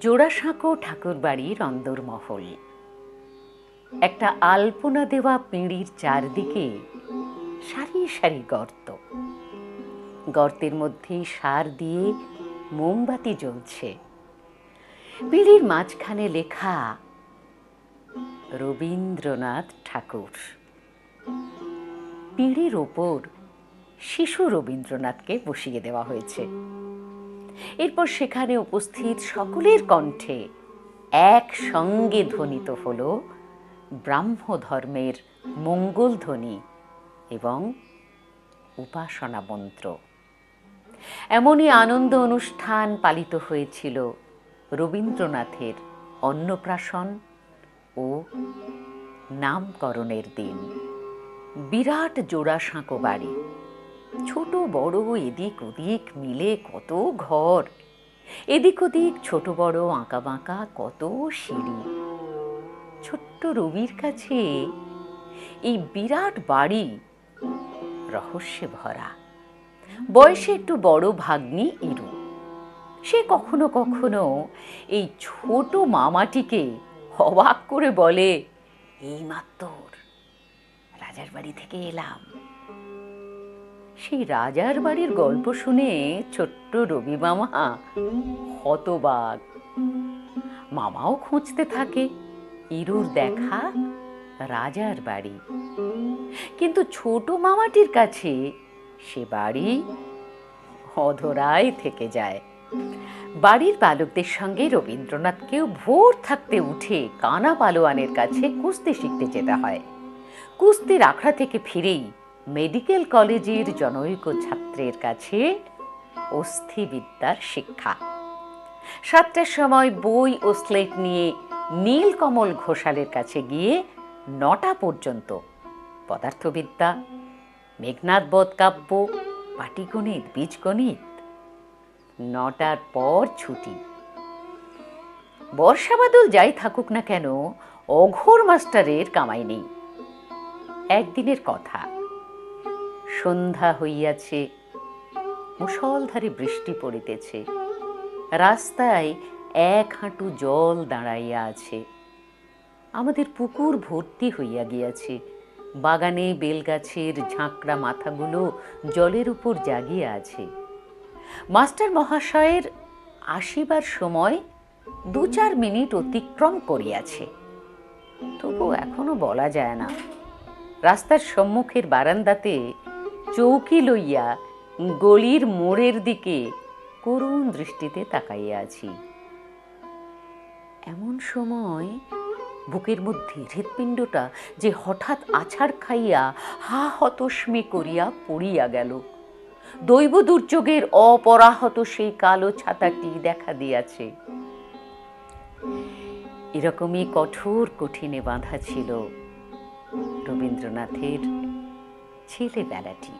জোড়াসাঁকো ঠাকুরবাড়ির অন্দরমহল। একটা আলপনা দেওয়া পিঁড়ির চারদিকে সারি সারি গর্ত, গর্তের মধ্যে সার দিয়ে মোমবাতি জ্বলছে। পিঁড়ির মাঝখানে লেখা রবীন্দ্রনাথ ঠাকুর। পিঁড়ির ওপর শিশু রবীন্দ্রনাথকে বসিয়ে দেওয়া হয়েছে। এরপর সেখানে উপস্থিত সকলের কণ্ঠে একসঙ্গে ধ্বনিত হল ব্রাহ্ম ধর্মের মঙ্গল ধ্বনি এবং উপাসনা মন্ত্র। এমনই আনন্দ অনুষ্ঠান পালিত হয়েছিল রবীন্দ্রনাথের অন্নপ্রাশন ও নামকরণের দিন। বিরাট জোড়াসাঁকো বাড়ি, ছোট বড় এদিক ওদিক মিলে কত ঘর, এদিক ওদিক ছোট বড় আঁকা বাঁকা কত সিঁড়ি। ছোট্ট রবির কাছে এই বিরাট বাড়ি রহস্যে ভরা। বয়সে একটু বড় ভাগ্নি ইরু, সে কখনো কখনো এই ছোট মামাটিকে অবাক করে বলে, এই মাত্র রাজার বাড়ি থেকে এলাম। সেই রাজার বাড়ির গল্প শুনে ছোট্ট রবি মামা হতবাক। মামাও খুঁজতে থাকে ইরুর দেখা রাজার বাড়ি, কিন্তু ছোট মামাটির কাছে সে বাড়ি অধরাই থেকে যায়। বাড়ির বালকদের সঙ্গে রবীন্দ্রনাথকেও ভোর থাকতে উঠে কানা পালোয়ানের কাছে কুস্তি শিখতে যেতে হয়। কুস্তির আখড়া থেকে ফিরেই মেডিকেল কলেজের জনৈক ছাত্রের কাছে অস্থিবিদ্যার শিক্ষা। 7টার সময় বই ও স্লেট নিয়ে নীলকমল ঘোষালের কাছে গিয়ে 9টা পর্যন্ত পদার্থবিদ্যা, মেঘনাদ বধ কাব্য, পাটিগণিত, বীজগণিত। 9টার পর ছুটি। বর্ষা বাদল যাই থাকুক না কেন, অঘোর মাস্টারের কামাই নেই। একদিনের কথা, সন্ধ্যা হইয়াছে, মুষলধারে বৃষ্টি পড়িতেছে। রাস্তায় 1 হাঁটু জল দাঁড়াইয়া আছে। আমাদের পুকুর ভর্তি হইয়া গিয়াছে। বাগানে বেলগাছের ঝাঁকড়া মাথাগুলো জলের উপর জাগিয়া আছে। মাস্টার মহাশয়ের আসিবার সময় 2-4 মিনিট অতিক্রম করিয়াছে, তবু এখনো বলা যায় না। রাস্তার সম্মুখের বারান্দাতে চৌকি লইয়া গলির মোড়ের দিকে করুণ দৃষ্টিতে তাকাইয়া আছি। এমন সময় বুকের মধ্যে হৃৎপিণ্ডটা যে হঠাৎ আছাড় খাইয়া হা হতস্মে করিয়া পড়িয়া গেল। দৈব দুর্যোগের অপরাহত সেই কালো ছাতাটি দেখা দিয়াছে। এরকমই কঠোর কঠিনে বাঁধা ছিল রবীন্দ্রনাথের ছেলেবেলাটি।